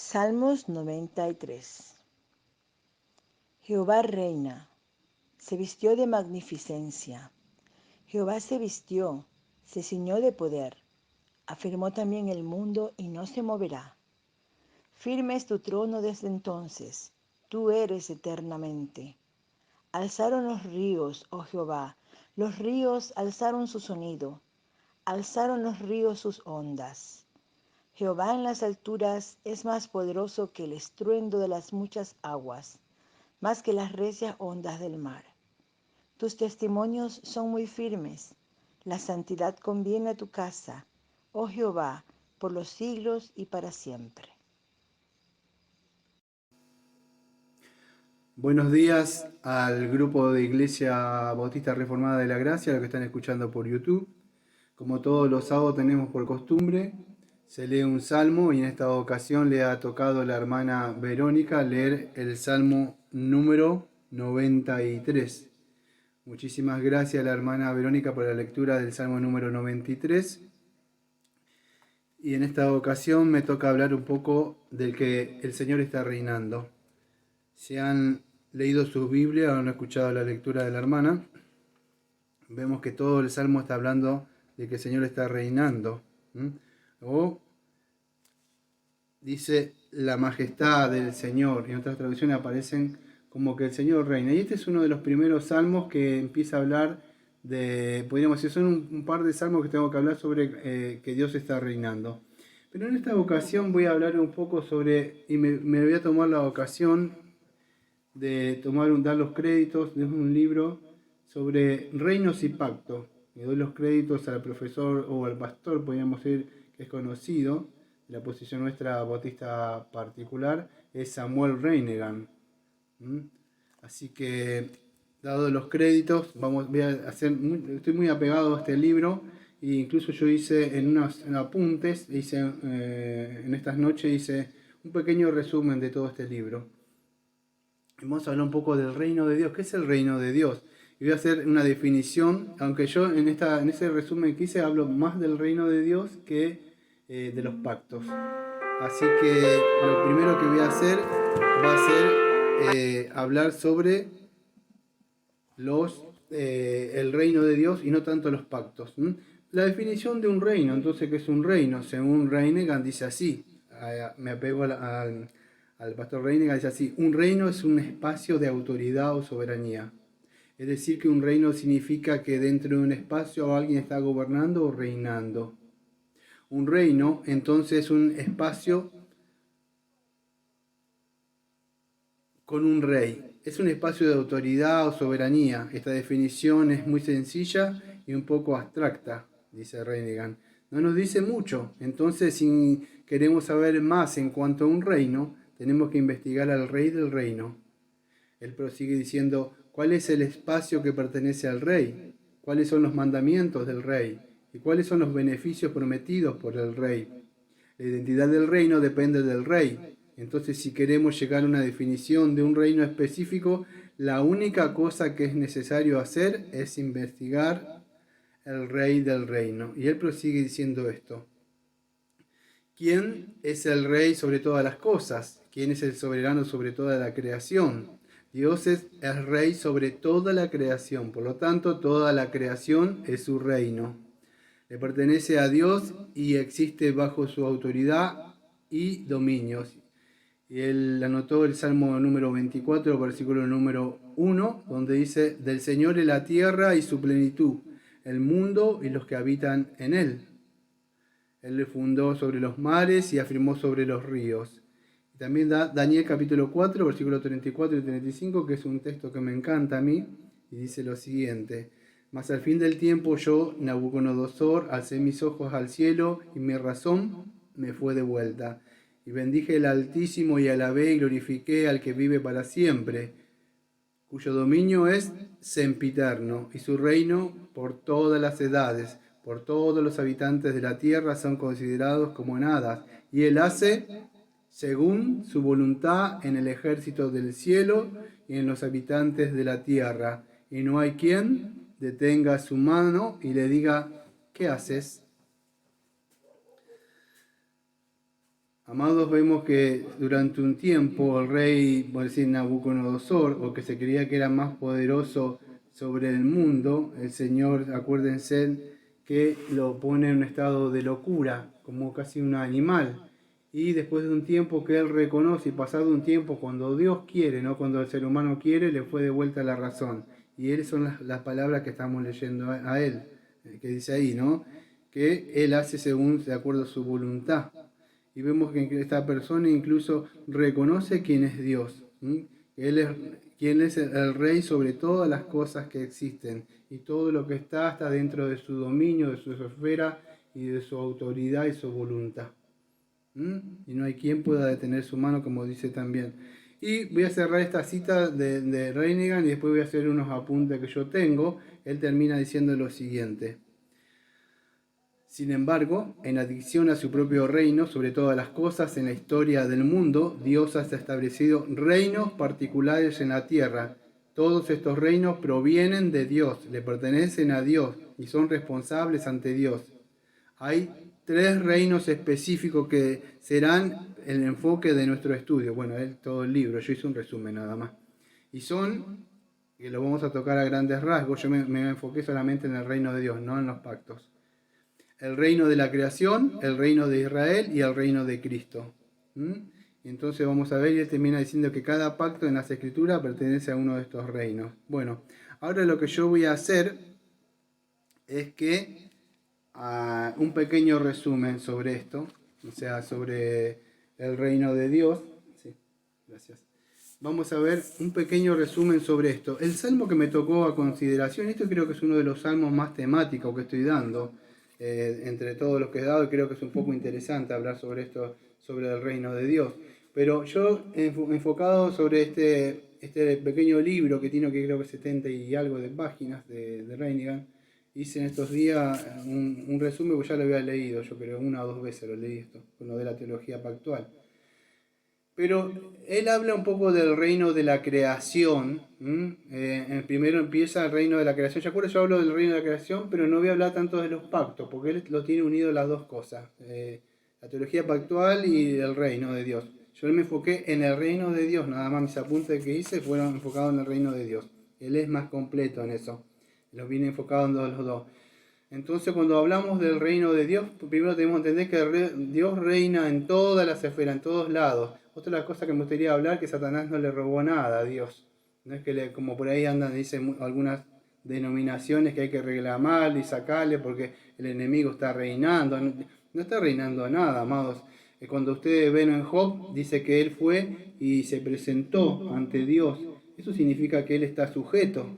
Salmos 93. Jehová reina, se vistió de magnificencia. Jehová se vistió, se ciñó de poder. Afirmó también el mundo y no se moverá. Firme es tu trono desde entonces, tú eres eternamente. Alzaron los ríos, oh Jehová, los ríos alzaron su sonido, alzaron los ríos sus ondas. Jehová en las alturas es más poderoso que el estruendo de las muchas aguas, más que las recias ondas del mar. Tus testimonios son muy firmes, la santidad conviene a tu casa, oh Jehová, por los siglos y para siempre. Buenos días al grupo de Iglesia Bautista Reformada de la Gracia, los que están escuchando por YouTube. Como todos los sábados tenemos por costumbre, se lee un salmo y en esta ocasión le ha tocado a la hermana Verónica leer el salmo número 93. Muchísimas gracias a la hermana Verónica por la lectura del salmo número 93. Y en esta ocasión me toca hablar un poco del que el Señor está reinando. Si han leído su Biblia o han escuchado la lectura de la hermana, vemos que todo el salmo está hablando de que el Señor está reinando. O dice la majestad del Señor, y en otras traducciones aparecen como que el Señor reina. Y este es uno de los primeros salmos que empieza a hablar de, podríamos decir, son un par de salmos que tengo que hablar sobre que Dios está reinando. Pero en esta ocasión voy a hablar un poco sobre, y me voy a tomar la ocasión de dar los créditos de un libro sobre reinos y pactos. Le doy los créditos al profesor o al pastor, podríamos decir, que es conocido. La posición nuestra bautista particular es Samuel Reinegan. Así que, dado los créditos, estoy muy apegado a este libro. E incluso yo hice en apuntes, en estas noches hice un pequeño resumen de todo este libro. Vamos a hablar un poco del reino de Dios. ¿Qué es el reino de Dios? Y voy a hacer una definición, aunque yo en ese resumen que hice hablo más del reino de Dios que de los pactos. Así que lo primero que voy a hacer va a ser hablar sobre el reino de Dios y no tanto los pactos. La definición de un reino, entonces, ¿qué es un reino? Según Reinegan dice así, me apego al pastor Reinegan, dice así: un reino es un espacio de autoridad o soberanía. Es decir, que un reino significa que dentro de un espacio alguien está gobernando o reinando. Un reino, entonces, es un espacio con un rey. Es un espacio de autoridad o soberanía. Esta definición es muy sencilla y un poco abstracta, dice Reinegan. No nos dice mucho. Entonces, si queremos saber más en cuanto a un reino, tenemos que investigar al rey del reino. Él prosigue diciendo: ¿cuál es el espacio que pertenece al rey? ¿Cuáles son los mandamientos del rey? ¿Y cuáles son los beneficios prometidos por el rey? La identidad del reino depende del rey. Entonces, si queremos llegar a una definición de un reino específico, la única cosa que es necesario hacer es investigar el rey del reino. Y él prosigue diciendo esto: ¿quién es el rey sobre todas las cosas? ¿Quién es el soberano sobre toda la creación? Dios es el rey sobre toda la creación, por lo tanto toda la creación es su reino. Le pertenece a Dios y existe bajo su autoridad y dominios. Y él anotó el Salmo número 24, versículo número 1, donde dice: del Señor es la tierra y su plenitud, el mundo y los que habitan en él. Él le fundó sobre los mares y afirmó sobre los ríos. Y también da Daniel capítulo 4, versículos 34 y 35, que es un texto que me encanta a mí, y dice lo siguiente: mas al fin del tiempo yo, Nabucodonosor, alcé mis ojos al cielo y mi razón me fue devuelta. Y bendije el Altísimo y alabé y glorifiqué al que vive para siempre, cuyo dominio es sempiterno y su reino por todas las edades. Por todos los habitantes de la tierra son considerados como nadas, y él hace según su voluntad en el ejército del cielo y en los habitantes de la tierra. Y no hay quien detenga su mano y le diga: ¿qué haces? Amados, vemos que durante un tiempo el rey, por decir Nabucodonosor, o que se creía que era más poderoso sobre el mundo, el Señor, acuérdense, que lo pone en un estado de locura, como casi un animal. Y después de un tiempo que él reconoce, y pasado un tiempo, cuando Dios quiere, no cuando el ser humano quiere, le fue de vuelta la razón. Y esas son las palabras que estamos leyendo a él, que dice ahí, ¿no? Que él hace según, de acuerdo a su voluntad. Y vemos que esta persona incluso reconoce quién es Dios. Él es quien es el rey sobre todas las cosas que existen. Y todo lo que está dentro de su dominio, de su esfera y de su autoridad y su voluntad. Y no hay quien pueda detener su mano, como dice también. Y voy a cerrar esta cita de Reinigan y después voy a hacer unos apuntes que yo tengo. Él termina diciendo lo siguiente. Sin embargo, en adición a su propio reino sobre todas las cosas en la historia del mundo, Dios ha establecido reinos particulares en la tierra. Todos estos reinos provienen de Dios, le pertenecen a Dios y son responsables ante Dios. Hay 3 reinos específicos que serán el enfoque de nuestro estudio. Bueno, todo el libro, yo hice un resumen nada más. Y son, que lo vamos a tocar a grandes rasgos, yo me enfoqué solamente en el reino de Dios, no en los pactos. El reino de la creación, el reino de Israel y el reino de Cristo. Entonces vamos a ver, y él termina diciendo que cada pacto en las escrituras pertenece a uno de estos reinos. Bueno, ahora lo que yo voy a hacer es que un pequeño resumen sobre esto, o sea, sobre el reino de Dios. Sí, gracias. Vamos a ver un pequeño resumen sobre esto. El salmo que me tocó a consideración, esto creo que es uno de los salmos más temáticos que estoy dando, entre todos los que he dado, y creo que es un poco interesante hablar sobre esto, sobre el reino de Dios. Pero yo enfocado sobre este pequeño libro que tiene, que creo que 70 y algo de páginas de Reinigan, hice en estos días un resumen, porque ya lo había leído, yo creo, 1 o 2 veces lo leí esto, con lo de la teología pactual. Pero él habla un poco del reino de la creación. Primero empieza el reino de la creación. ¿Se acuerdan? Yo hablo del reino de la creación, pero no voy a hablar tanto de los pactos, porque él lo tiene unido las dos cosas. La teología pactual y el reino de Dios. Yo me enfoqué en el reino de Dios, nada más mis apuntes que hice fueron enfocados en el reino de Dios. Él es más completo en eso. Los viene enfocado en los dos. Entonces, cuando hablamos del reino de Dios, primero tenemos que entender que Dios reina en todas las esferas, en todos lados. Otra de las cosas que me gustaría hablar, que Satanás no le robó nada a Dios. No es que como por ahí andan, dicen algunas denominaciones que hay que reclamarle y sacarle porque el enemigo está reinando. No está reinando nada, amados. Cuando ustedes ven en Job, dice que él fue y se presentó ante Dios. Eso significa que él está sujeto.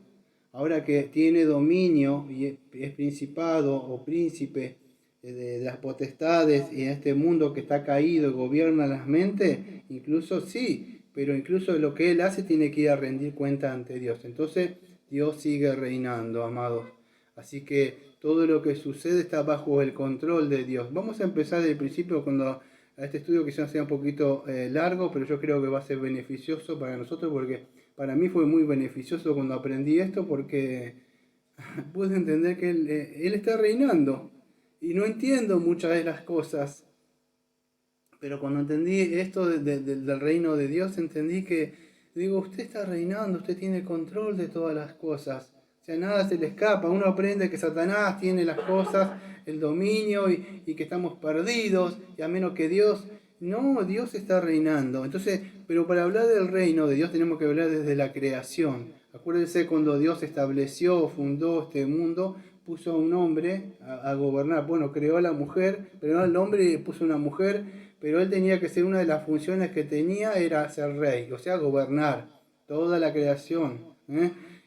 Ahora que tiene dominio y es principado o príncipe de las potestades y en este mundo que está caído gobierna las mentes, incluso sí, pero incluso lo que él hace tiene que ir a rendir cuenta ante Dios. Entonces Dios sigue reinando, amados. Así que todo lo que sucede está bajo el control de Dios. Vamos a empezar desde el principio cuando a este estudio quizás sea un poquito largo, pero yo creo que va a ser beneficioso para nosotros porque para mí fue muy beneficioso cuando aprendí esto porque pude entender que él está reinando. Y no entiendo muchas de las cosas, pero cuando entendí esto del reino de Dios, entendí que, digo, usted está reinando, usted tiene control de todas las cosas. O sea, nada se le escapa. Uno aprende que Satanás tiene las cosas, el dominio y que estamos perdidos, y a menos que Dios... No, Dios está reinando. Entonces, pero para hablar del reino de Dios tenemos que hablar desde la creación. Acuérdense cuando Dios estableció o fundó este mundo, puso a un hombre a gobernar. Bueno, creó a la mujer, pero el hombre puso una mujer, pero él tenía que ser, una de las funciones que tenía era ser rey, o sea, gobernar toda la creación.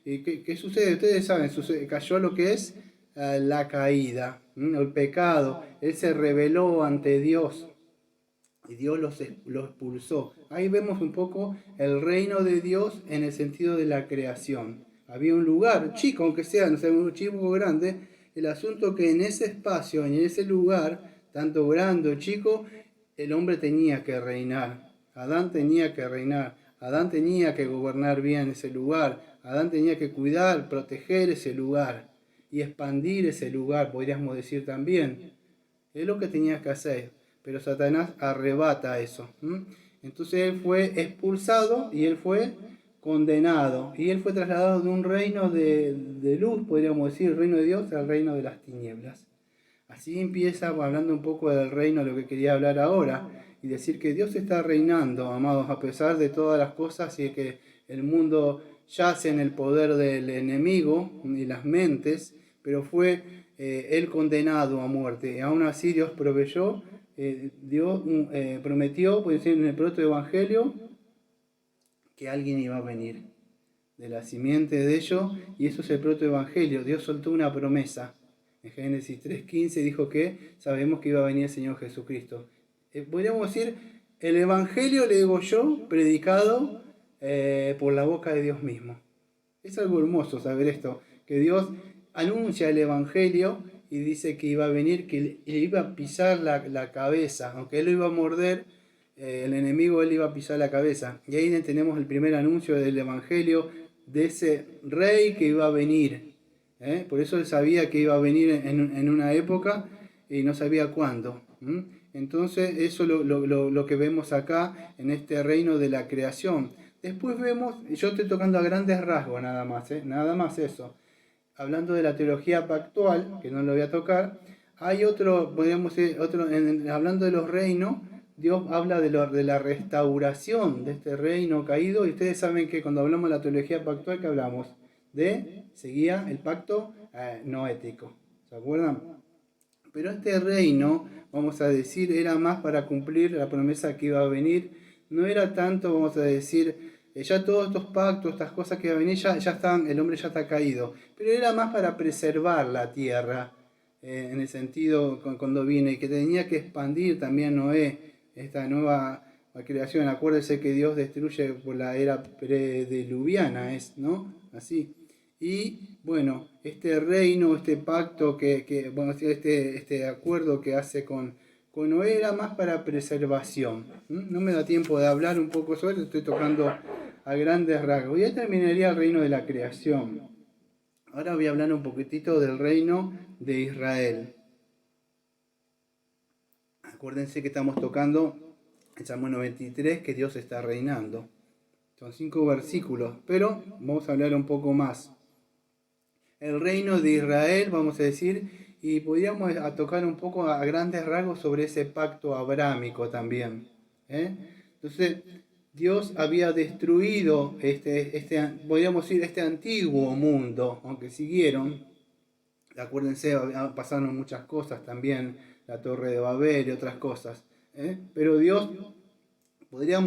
¿Y qué sucede? Ustedes saben, cayó lo que es la caída, el pecado. Él se rebeló ante Dios y Dios los expulsó. Ahí vemos un poco el reino de Dios en el sentido de la creación. Había un lugar, chico, aunque sea, no sé, un chico o grande, el asunto que en ese espacio, en ese lugar, tanto grande o chico, el hombre tenía que reinar. Adán tenía que reinar. Adán tenía que gobernar bien ese lugar. Adán tenía que cuidar, proteger ese lugar y expandir ese lugar, podríamos decir también. Es lo que tenía que hacer. pero Satanás arrebata eso. Entonces él fue expulsado y él fue condenado. Y él fue trasladado de un reino de luz, podríamos decir, el reino de Dios, al reino de las tinieblas. Así empieza hablando un poco del reino, lo que quería hablar ahora, y decir que Dios está reinando, amados, a pesar de todas las cosas y que el mundo yace en el poder del enemigo y las mentes, pero fue él condenado a muerte. Y aún así Dios proveyó, Dios prometió, puede decir en el protoevangelio, que alguien iba a venir de la simiente de ellos, y eso es el protoevangelio. Dios soltó una promesa. En Génesis 3:15 dijo que sabemos que iba a venir el Señor Jesucristo. Podríamos decir, el evangelio, le digo yo, predicado por la boca de Dios mismo. Es algo hermoso saber esto, que Dios anuncia el evangelio y dice que iba a venir, que le iba a pisar la cabeza, aunque él lo iba a morder, el enemigo él iba a pisar la cabeza. Y ahí tenemos el primer anuncio del evangelio de ese rey que iba a venir. Por eso él sabía que iba a venir en una época y no sabía cuándo. Entonces eso es lo que vemos acá en este reino de la creación. Después vemos, yo estoy tocando a grandes rasgos nada más eso. Hablando de la teología pactual, que no lo voy a tocar, hay otro, podríamos decir, hablando de los reinos, Dios habla de la restauración de este reino caído, y ustedes saben que cuando hablamos de la teología pactual, ¿qué hablamos? Seguía el pacto noético, ¿se acuerdan? Pero este reino, vamos a decir, era más para cumplir la promesa que iba a venir, no era tanto, vamos a decir, ya todos estos pactos, estas cosas que iban a venir, ya están, el hombre ya está caído, pero era más para preservar la tierra, en el sentido cuando viene, y que tenía que expandir también Noé, esta nueva creación. Acuérdense que Dios destruye por la era prediluviana, ¿no? Así. Y bueno, este reino, este pacto, bueno, este acuerdo que hace con Noé era más para preservación. No me da tiempo de hablar un poco sobre esto, estoy tocando a grandes rasgos. Y ahí terminaría el reino de la creación. Ahora voy a hablar un poquitito del reino de Israel. Acuérdense que estamos tocando el Salmo 93, que Dios está reinando. Son 5 versículos, pero vamos a hablar un poco más. El reino de Israel, vamos a decir, y podríamos tocar un poco a grandes rasgos sobre ese pacto abrámico también. Entonces, Dios había destruido podríamos decir, este antiguo mundo, aunque siguieron. Acuérdense, pasaron muchas cosas también, la Torre de Babel y otras cosas. Pero Dios,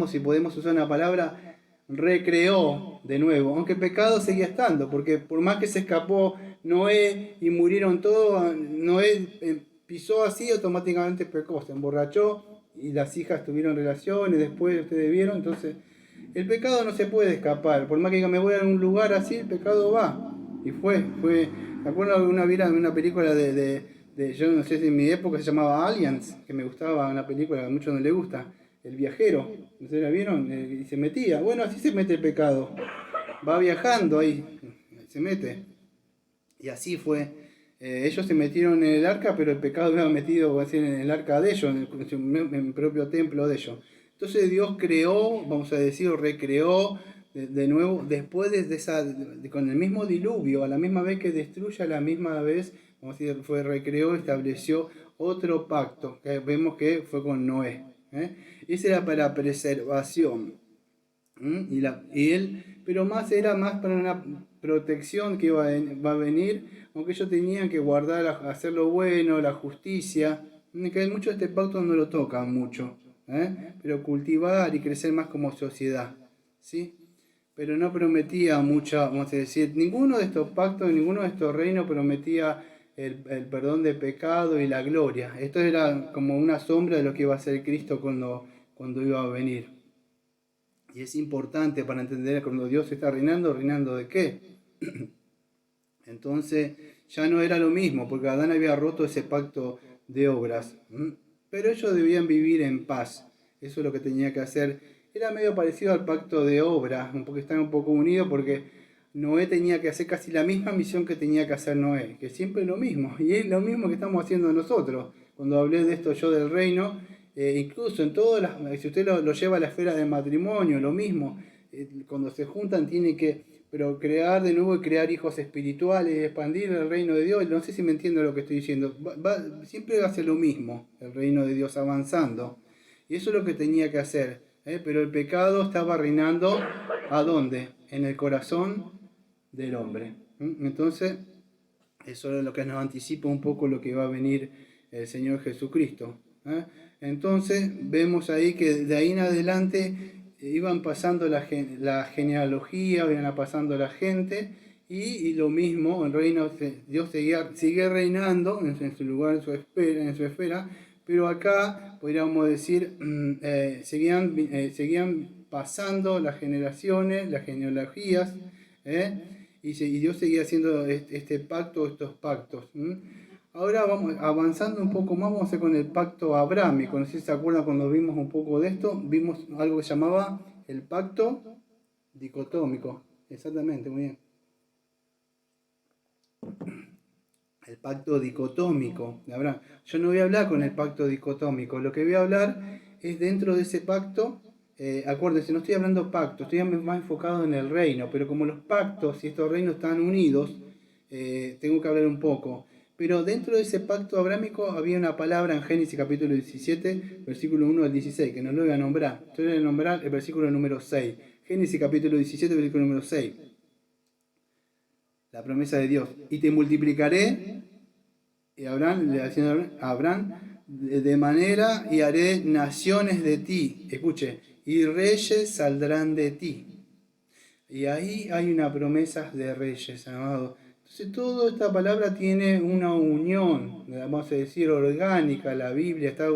si podemos usar una palabra, recreó de nuevo, aunque el pecado seguía estando, porque por más que se escapó Noé y murieron todos, Noé pisó así, automáticamente pecó, se emborrachó y las hijas tuvieron relaciones, después ustedes vieron, entonces el pecado no se puede escapar, por más que diga me voy a un lugar así, el pecado va, y fue, me acuerdo de una película yo no sé si en mi época se llamaba Aliens, que me gustaba, una película que a muchos no les gusta, El viajero, ¿no se la vieron? Y se metía, bueno, así se mete el pecado, va viajando ahí, se mete, y así fue. Ellos se metieron en el arca, pero el pecado iba metido en el arca de ellos, en el propio templo de ellos. Entonces Dios creó, vamos a decir, recreó de nuevo, después con el mismo diluvio, a la misma vez que destruye, a la misma vez, vamos a decir, recreó, estableció otro pacto, que vemos que fue con Noé. Ese era para preservación. Pero era más para una protección que va a venir, aunque ellos tenían que guardar, hacer lo bueno, la justicia, que muchos de este pacto no lo tocan mucho, pero cultivar y crecer más como sociedad, ¿sí? Pero no prometía mucho, vamos a decir, ninguno de estos pactos, ninguno de estos reinos prometía el perdón de pecado y la gloria. Esto era como una sombra de lo que iba a ser Cristo cuando iba a venir. Y es importante para entender cuando Dios está reinando, ¿reinando de qué? Entonces ya no era lo mismo, porque Adán había roto ese pacto de obras. Pero ellos debían vivir en paz. Eso es lo que tenía que hacer. Era medio parecido al pacto de obras, porque están un poco unidos, porque Noé tenía que hacer casi la misma misión que tenía que hacer Noé, que siempre es lo mismo. Y es lo mismo que estamos haciendo nosotros. Cuando hablé de esto yo del reino, incluso en todas las, si usted lo lleva a la esfera de matrimonio, lo mismo, cuando se juntan tiene que procrear de nuevo y crear hijos espirituales, expandir el reino de Dios. No sé si me entiendo lo que estoy diciendo. Siempre va a ser lo mismo, el reino de Dios avanzando. Y eso es lo que tenía que hacer. Pero el pecado estaba reinando, ¿a dónde? En el corazón del hombre. Entonces, eso es lo que nos anticipa un poco lo que va a venir el Señor Jesucristo. Entonces, vemos ahí que de ahí en adelante iban pasando la genealogía, iban pasando la gente, y lo mismo, el reino, Dios sigue reinando en su lugar, en su esfera, pero acá podríamos decir, seguían pasando las generaciones, las genealogías, y Dios seguía haciendo este pacto, estos pactos. Ahora vamos avanzando un poco más, vamos a hacer con el pacto abrámico. No sé si se acuerdan cuando vimos un poco de esto, vimos algo que se llamaba el pacto dicotómico. Exactamente, muy bien. El pacto dicotómico de Abraham. Yo no voy a hablar con el pacto dicotómico, lo que voy a hablar es dentro de ese pacto. Acuérdense, no estoy hablando pacto, estoy más enfocado en el reino, pero como los pactos y estos reinos están unidos, tengo que hablar un poco. Pero dentro de ese pacto abrámico había una palabra en Génesis capítulo 17, versículo 1 al 16, que no lo voy a nombrar. Yo voy a nombrar el versículo número 6. Génesis capítulo 17, versículo número 6. La promesa de Dios. Y te multiplicaré, y Abraham, le decía a Abraham, de manera y haré naciones de ti. Escuche, y reyes saldrán de ti. Y ahí hay una promesa de reyes, amado. Entonces, toda esta palabra tiene una unión, vamos a decir, orgánica. La Biblia está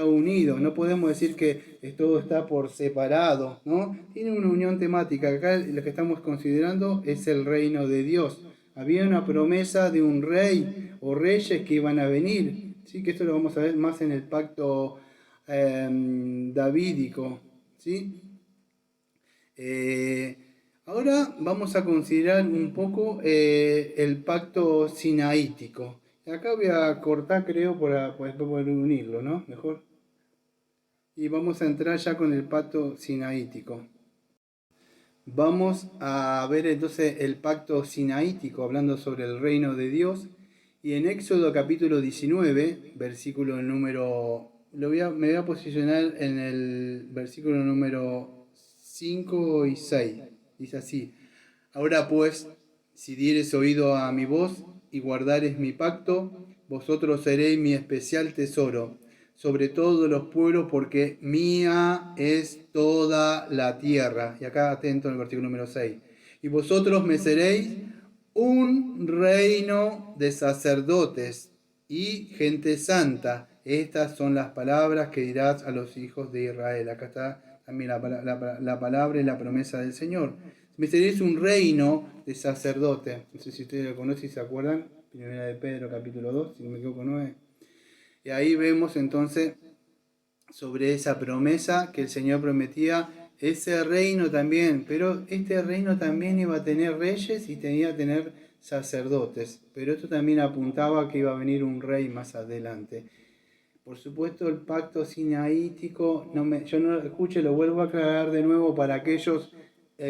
unido. No podemos decir que todo está por separado, ¿no? Tiene una unión temática. Acá lo que estamos considerando es el reino de Dios. Había una promesa de un rey o reyes que iban a venir. Sí, que esto lo vamos a ver más en el pacto davídico, ¿sí? Ahora vamos a considerar un poco el pacto sinaítico. Acá voy a cortar, creo, para poder unirlo, ¿no? Mejor. Y vamos a entrar ya con el pacto sinaítico. Vamos a ver entonces el pacto sinaítico, hablando sobre el reino de Dios. Y en Éxodo capítulo 19, versículo número... me voy a posicionar en el versículo número 5 y 6. Dice así: Ahora pues, si dieres oído a mi voz y guardares mi pacto, vosotros seréis mi especial tesoro sobre todos los pueblos, porque mía es toda la tierra. Y acá atento en el versículo número 6. Y vosotros me seréis un reino de sacerdotes y gente santa. Estas son las palabras que dirás a los hijos de Israel. Acá está también la palabra y la promesa del Señor. Me seréis un reino de sacerdotes. No sé si ustedes lo conocen y se acuerdan. Primera de Pedro, capítulo 2, si no me equivoco, 9. Y ahí vemos entonces sobre esa promesa que el Señor prometía, ese reino también, pero este reino también iba a tener reyes y tenía que tener sacerdotes, pero esto también apuntaba a que iba a venir un rey más adelante. Por supuesto, el pacto sinaítico, yo no lo escuche, lo vuelvo a aclarar de nuevo para aquellos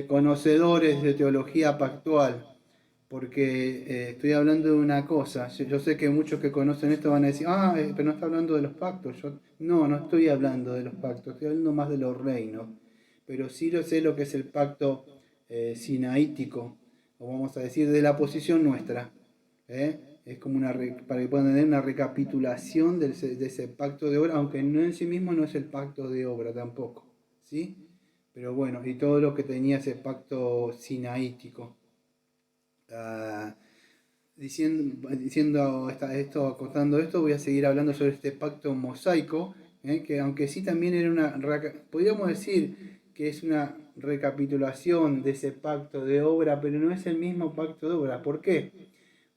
conocedores de teología pactual, porque estoy hablando de una cosa. Yo sé que muchos que conocen esto van a decir, pero no está hablando de los pactos. No estoy hablando de los pactos, estoy hablando más de los reinos. Pero sí lo sé lo que es el pacto sinaítico, o vamos a decir, de la posición nuestra. Es como para que puedan tener una recapitulación de ese pacto de obra, aunque no en sí mismo no es el pacto de obra tampoco. ¿Sí? Pero bueno, y todo lo que tenía ese pacto sinaítico. Acotando esto, voy a seguir hablando sobre este pacto mosaico, que aunque sí también era podríamos decir que es una recapitulación de ese pacto de obra, pero no es el mismo pacto de obra. ¿Por qué?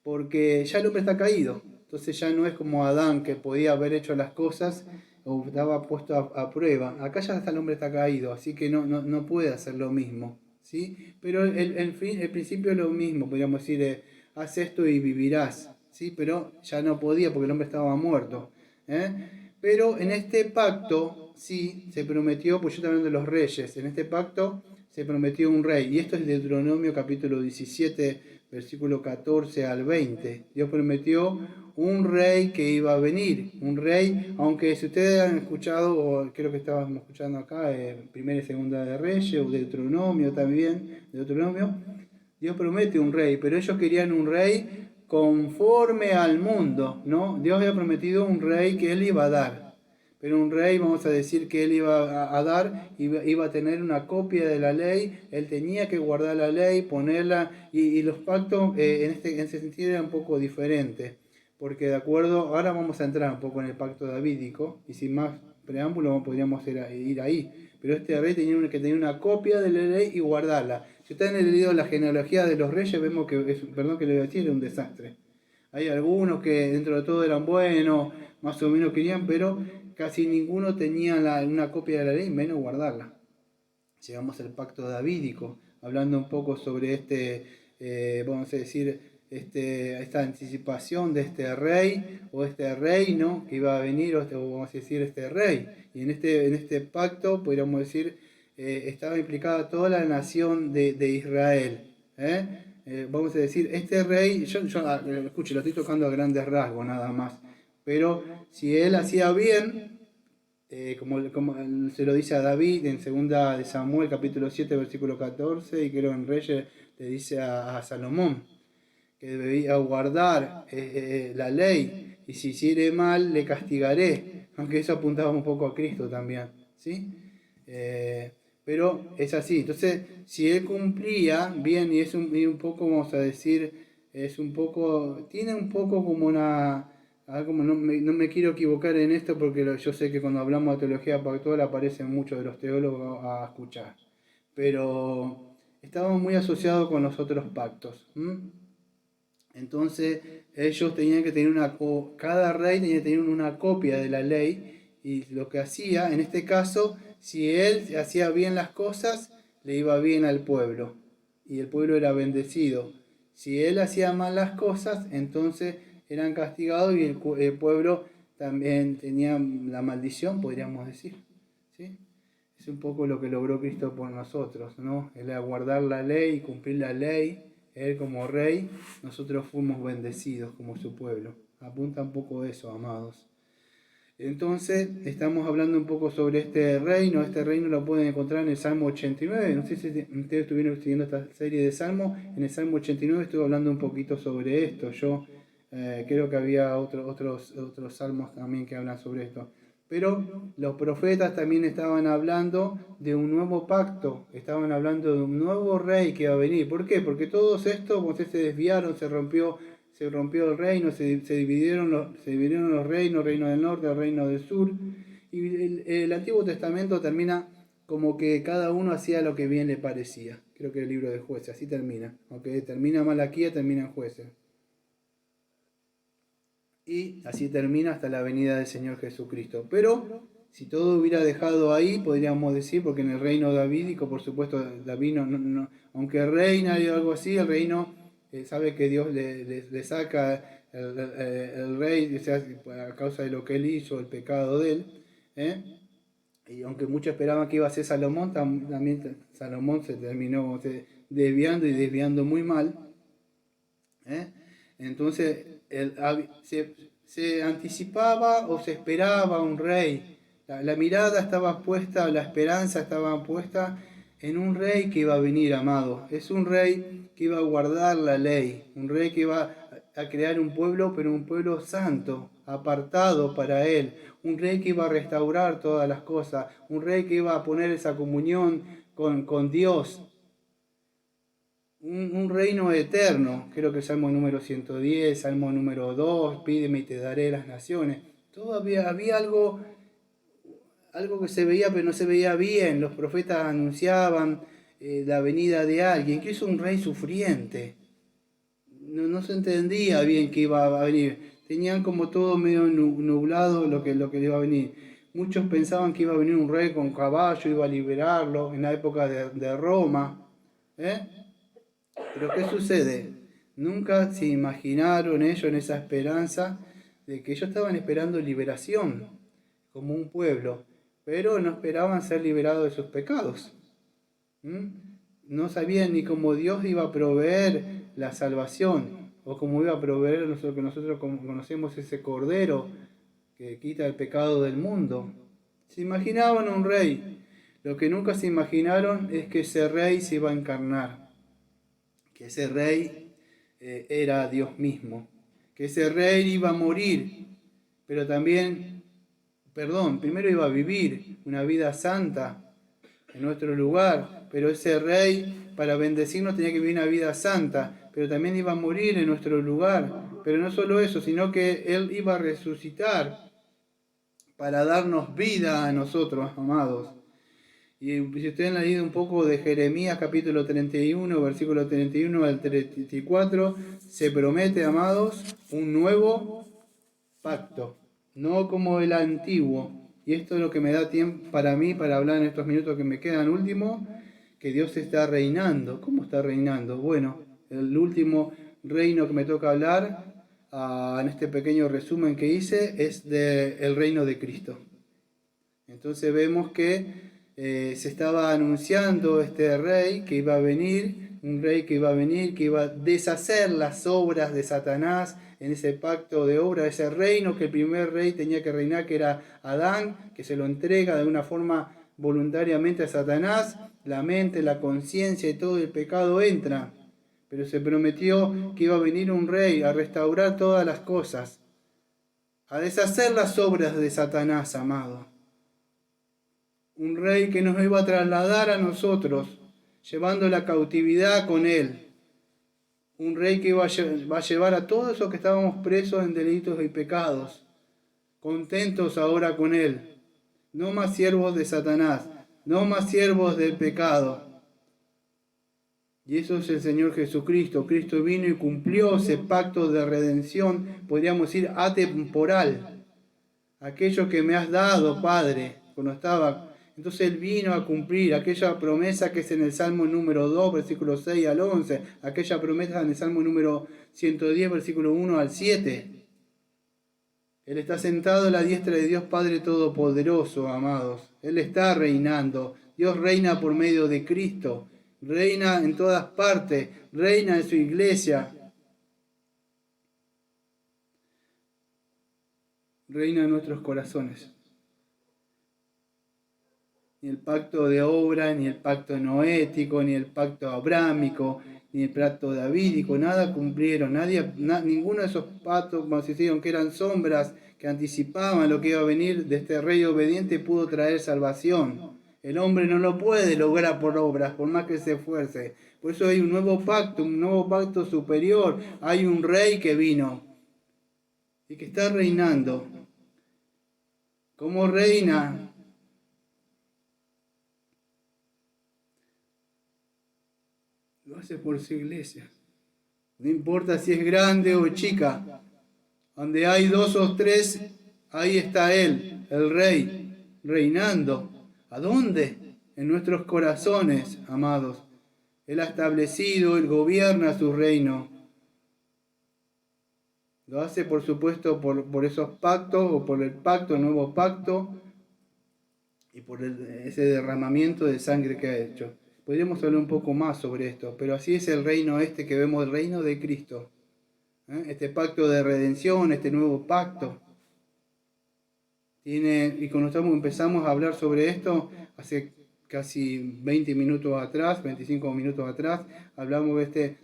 Porque ya el hombre está caído, entonces ya no es como Adán, que podía haber hecho las cosas o estaba puesto a prueba. Acá ya hasta el hombre está caído, así que no puede hacer lo mismo, ¿sí? Pero el principio es lo mismo, podríamos decir, haz esto y vivirás, ¿sí? Pero ya no podía porque el hombre estaba muerto, ¿eh? Pero en este pacto, sí, se prometió, pues yo estoy hablando de los reyes, en este pacto se prometió un rey. Y esto es Deuteronomio capítulo 17, versículo 14 al 20. Dios prometió un rey que iba a venir, un rey, aunque si ustedes han escuchado, o creo que estábamos escuchando acá, primera y segunda de Reyes, o Deuteronomio también, Deuteronomio, Dios promete un rey, pero ellos querían un rey conforme al mundo, ¿no? Dios había prometido un rey que él iba a dar, pero un rey, vamos a decir que él iba a dar, iba a tener una copia de la ley, él tenía que guardar la ley, ponerla, y los pactos en ese sentido eran un poco diferentes, porque de acuerdo, ahora vamos a entrar un poco en el pacto davídico, y sin más preámbulo podríamos ir ahí, pero este rey tenía que tener una copia de la ley y guardarla. Si ustedes han leído la genealogía de los reyes, vemos que, perdón que le voy a decir, era un desastre. Hay algunos que dentro de todo eran buenos, más o menos querían, pero casi ninguno tenía una copia de la ley, menos guardarla. Llegamos al pacto davídico, hablando un poco sobre vamos a decir, esta anticipación de este rey o este reino que iba a venir, o vamos a decir este rey. Y en este pacto, podríamos decir, estaba implicada toda la nación de Israel. Vamos a decir, este rey, escuche, lo estoy tocando a grandes rasgos nada más, pero si él hacía bien, como se lo dice a David en segunda de Samuel capítulo 7 versículo 14, y creo en Reyes le dice a Salomón que debía guardar la ley, y si hiciere mal le castigaré, aunque eso apuntaba un poco a Cristo también, ¿sí? Pero es así. Entonces, si él cumplía bien, y es un poco, vamos a decir, tiene un poco como una, como no me quiero equivocar en esto, porque yo sé que cuando hablamos de teología pactual aparecen muchos de los teólogos a escuchar, pero estaba muy asociado con los otros pactos. Entonces ellos tenían que tener cada rey tenía que tener una copia de la ley, y lo que hacía, en este caso, si él hacía bien las cosas, le iba bien al pueblo, y el pueblo era bendecido. Si él hacía mal las cosas, entonces eran castigados, y el pueblo también tenía la maldición, podríamos decir. ¿Sí? Es un poco lo que logró Cristo por nosotros, ¿no? El guardar la ley y cumplir la ley. Él como rey, nosotros fuimos bendecidos como su pueblo. Apunta un poco eso, amados. Entonces, estamos hablando un poco sobre este reino. Este reino lo pueden encontrar en el Salmo 89. No sé si ustedes estuvieron siguiendo esta serie de Salmos. En el Salmo 89 estuve hablando un poquito sobre esto. Yo creo que había otros salmos también que hablan sobre esto. Pero los profetas también estaban hablando de un nuevo pacto, estaban hablando de un nuevo rey que va a venir. ¿Por qué? Porque todos estos, ustedes se desviaron, se rompió el reino, se dividieron los reinos, el reino del norte, el reino del sur. Y el Antiguo Testamento termina como que cada uno hacía lo que bien le parecía. Creo que el libro de Jueces, así termina. Aunque termina Malaquía, termina en Jueces. Y así termina hasta la venida del Señor Jesucristo. Pero si todo hubiera dejado ahí, podríamos decir, porque en el reino davídico, por supuesto, David aunque reina y algo así, el reino sabe que Dios le saca el rey, a causa de lo que él hizo, el pecado de él. Y aunque muchos esperaban que iba a ser Salomón, también Salomón se terminó desviando muy mal. Entonces se anticipaba o se esperaba un rey. La mirada estaba puesta, la esperanza estaba puesta en un rey que iba a venir, amado. Es un rey que iba a guardar la ley, un rey que iba a crear un pueblo, pero un pueblo santo, apartado para él, un rey que iba a restaurar todas las cosas, un rey que iba a poner esa comunión con Dios. Un reino eterno, creo que el Salmo número 110, Salmo número 2, pídeme y te daré las naciones. Todavía había algo que se veía pero no se veía bien. Los profetas anunciaban la venida de alguien, que es un rey sufriente. No se entendía bien que iba a venir. Tenían como todo medio nublado lo que le iba a venir. Muchos pensaban que iba a venir un rey con caballo, iba a liberarlo en la época de Roma. Pero ¿qué sucede? Nunca se imaginaron ellos en esa esperanza de que ellos estaban esperando liberación. como un pueblo, pero no esperaban ser liberados de sus pecados. No sabían ni cómo Dios iba a proveer la salvación, o cómo iba a proveer lo que nosotros conocemos, ese cordero que quita el pecado del mundo. Se imaginaban un rey. Lo que nunca se imaginaron es que ese rey se iba a encarnar, que ese rey era Dios mismo, que ese rey iba a morir, pero también, primero iba a vivir una vida santa en nuestro lugar, pero ese rey para bendecirnos tenía que vivir una vida santa, pero también iba a morir en nuestro lugar. Pero no solo eso, sino que Él iba a resucitar para darnos vida a nosotros, amados. Y si ustedes han leído un poco de Jeremías capítulo 31, versículo 31 al 34, se promete, amados, un nuevo pacto, no como el antiguo. Y esto es lo que me da tiempo para mí, para hablar en estos minutos que me quedan últimos, que Dios está reinando. ¿Cómo está reinando? Bueno, el último reino que me toca hablar, en este pequeño resumen que hice, es del reino de Cristo. Entonces vemos que se estaba anunciando este rey que iba a venir, un rey que iba a venir, que iba a deshacer las obras de Satanás en ese pacto de obra, ese reino que el primer rey tenía que reinar, que era Adán, que se lo entrega de una forma voluntariamente a Satanás. La mente, la conciencia y todo el pecado entra, pero se prometió que iba a venir un rey a restaurar todas las cosas, a deshacer las obras de Satanás, amado. Un rey que nos iba a trasladar a nosotros, llevando la cautividad con él. Un rey que va a llevar a todos esos que estábamos presos en delitos y pecados, contentos ahora con él. No más siervos de Satanás, no más siervos del pecado. Y eso es el Señor Jesucristo. Cristo vino y cumplió ese pacto de redención, podríamos decir atemporal. Aquello que me has dado, Padre, cuando estaba. Entonces Él vino a cumplir aquella promesa que es en el Salmo número 2, versículo 6 al 11, aquella promesa en el Salmo número 110, versículo 1 al 7. Él está sentado a la diestra de Dios Padre Todopoderoso, amados. Él está reinando. Dios reina por medio de Cristo. Reina en todas partes. Reina en su iglesia. Reina en nuestros corazones. Ni el pacto de obra, ni el pacto noético, ni el pacto abrámico, ni el pacto davídico, nada cumplieron. Ninguno de esos pactos, como se hicieron, que eran sombras, que anticipaban lo que iba a venir de este rey obediente, pudo traer salvación. El hombre no lo puede lograr por obras, por más que se esfuerce. Por eso hay un nuevo pacto superior. Hay un rey que vino y que está reinando. ¿Cómo reina? Lo hace por su iglesia. No importa si es grande o chica. Donde hay 2 o 3, ahí está Él, el Rey, reinando. ¿A dónde? En nuestros corazones, amados. Él ha establecido, Él gobierna su reino. Lo hace, por supuesto, por esos pactos, o por el pacto, el nuevo pacto, y por ese derramamiento de sangre que ha hecho. Podríamos hablar un poco más sobre esto, pero así es el reino que vemos, el reino de Cristo. Este pacto de redención, este nuevo pacto. Y cuando empezamos a hablar sobre esto, hace casi 20 minutos atrás, 25 minutos atrás, hablamos de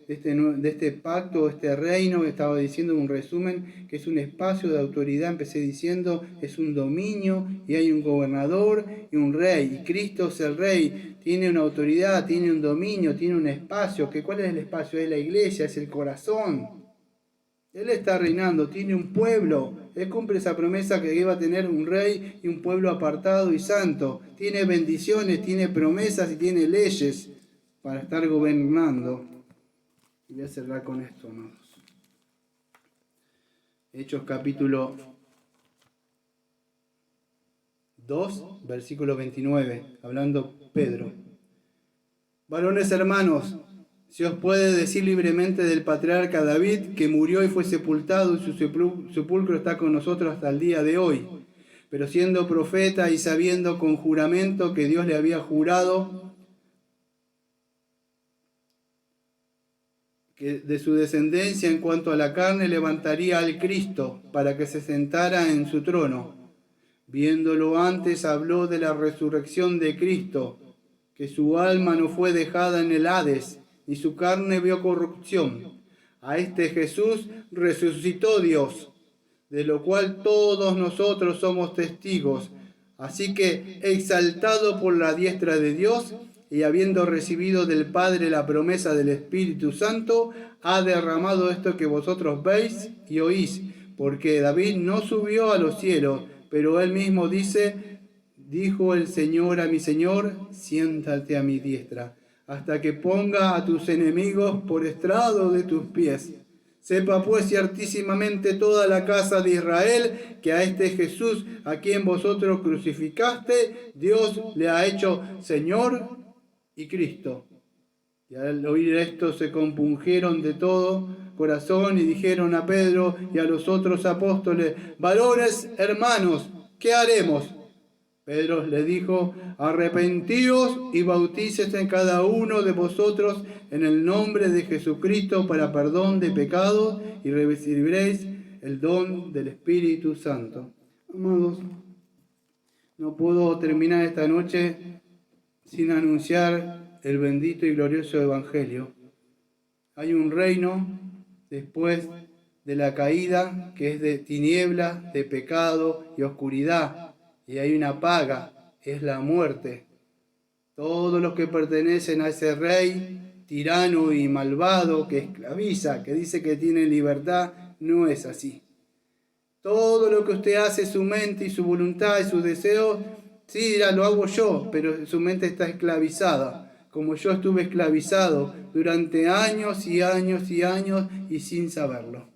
este pacto, este reino, que estaba diciendo un resumen, que es un espacio de autoridad, empecé diciendo, es un dominio, y hay un gobernador y un rey, y Cristo es el rey, tiene una autoridad, tiene un dominio, tiene un espacio, ¿cuál es el espacio? Es la iglesia, es el corazón. Él está reinando, tiene un pueblo. Él cumple esa promesa que iba a tener un rey y un pueblo apartado y santo. Tiene bendiciones, tiene promesas y tiene leyes para estar gobernando. Y voy a cerrar con esto, amados. Hechos capítulo 2, versículo 29, hablando Pedro. Varones hermanos, se os puede decir libremente del patriarca David, que murió y fue sepultado, y su sepulcro está con nosotros hasta el día de hoy. Pero siendo profeta y sabiendo con juramento que Dios le había jurado que de su descendencia en cuanto a la carne levantaría al Cristo para que se sentara en su trono. Viéndolo antes habló de la resurrección de Cristo, que su alma no fue dejada en el Hades, ni su carne vio corrupción. A este Jesús resucitó Dios, de lo cual todos nosotros somos testigos. Así que, exaltado por la diestra de Dios, y habiendo recibido del Padre la promesa del Espíritu Santo, ha derramado esto que vosotros veis y oís, porque David no subió a los cielos, pero él mismo dice, dijo el Señor a mi Señor, siéntate a mi diestra, hasta que ponga a tus enemigos por estrado de tus pies. Sepa pues ciertísimamente toda la casa de Israel que a este Jesús, a quien vosotros crucificaste, Dios le ha hecho Señor y Cristo. Y al oír esto se compungieron de todo corazón y dijeron a Pedro y a los otros apóstoles, varones hermanos, ¿qué haremos? Pedro les dijo, arrepentíos y bautícese en cada uno de vosotros en el nombre de Jesucristo para perdón de pecados y recibiréis el don del Espíritu Santo. Amados, no puedo terminar esta noche sin anunciar el bendito y glorioso Evangelio. Hay un reino después de la caída que es de tinieblas, de pecado y oscuridad. Y hay una paga, es la muerte. Todos los que pertenecen a ese rey tirano y malvado que esclaviza, que dice que tiene libertad, no es así. Todo lo que usted hace, su mente y su voluntad y sus deseos, sí, lo hago yo, pero su mente está esclavizada, como yo estuve esclavizado durante años y años y años y sin saberlo.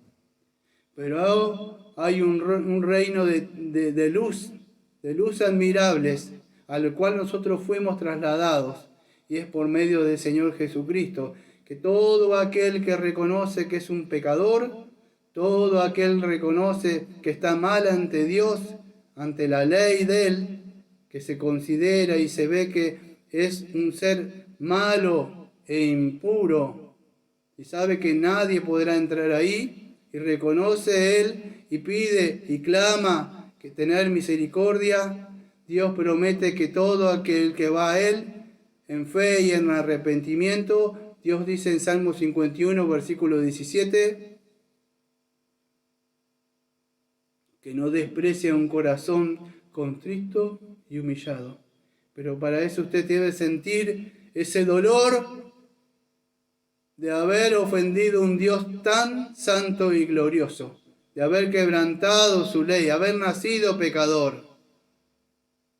Pero hay un reino de luz admirables, al cual nosotros fuimos trasladados, y es por medio del Señor Jesucristo, que todo aquel que reconoce que es un pecador, todo aquel que reconoce que está mal ante Dios, ante la ley de Él, que se considera y se ve que es un ser malo e impuro, y sabe que nadie podrá entrar ahí, y reconoce Él y pide y clama que tener misericordia, Dios promete que todo aquel que va a Él en fe y en arrepentimiento, Dios dice en Salmo 51, versículo 17, que no desprecia un corazón contrito y humillado. Pero para eso usted debe sentir ese dolor de haber ofendido a un Dios tan santo y glorioso, de haber quebrantado su ley, haber nacido pecador.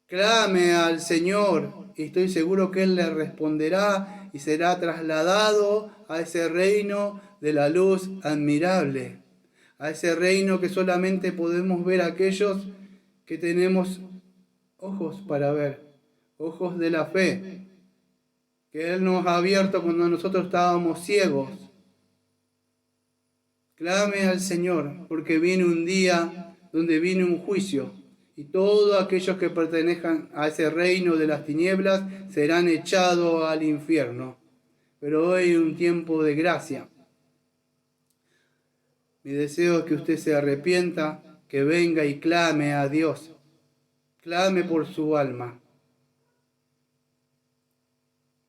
Clame al Señor y estoy seguro que Él le responderá y será trasladado a ese reino de la luz admirable, a ese reino que solamente podemos ver aquellos que tenemos ojos para ver, ojos de la fe, que Él nos ha abierto cuando nosotros estábamos ciegos. Clame al Señor, porque viene un día donde viene un juicio, y todos aquellos que pertenezcan a ese reino de las tinieblas serán echados al infierno. Pero hoy es un tiempo de gracia. Mi deseo es que usted se arrepienta, que venga y clame a Dios. Clame por su alma.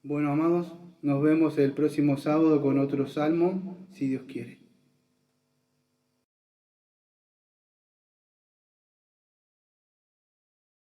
Bueno, amados, nos vemos el próximo sábado con otro salmo, si Dios quiere.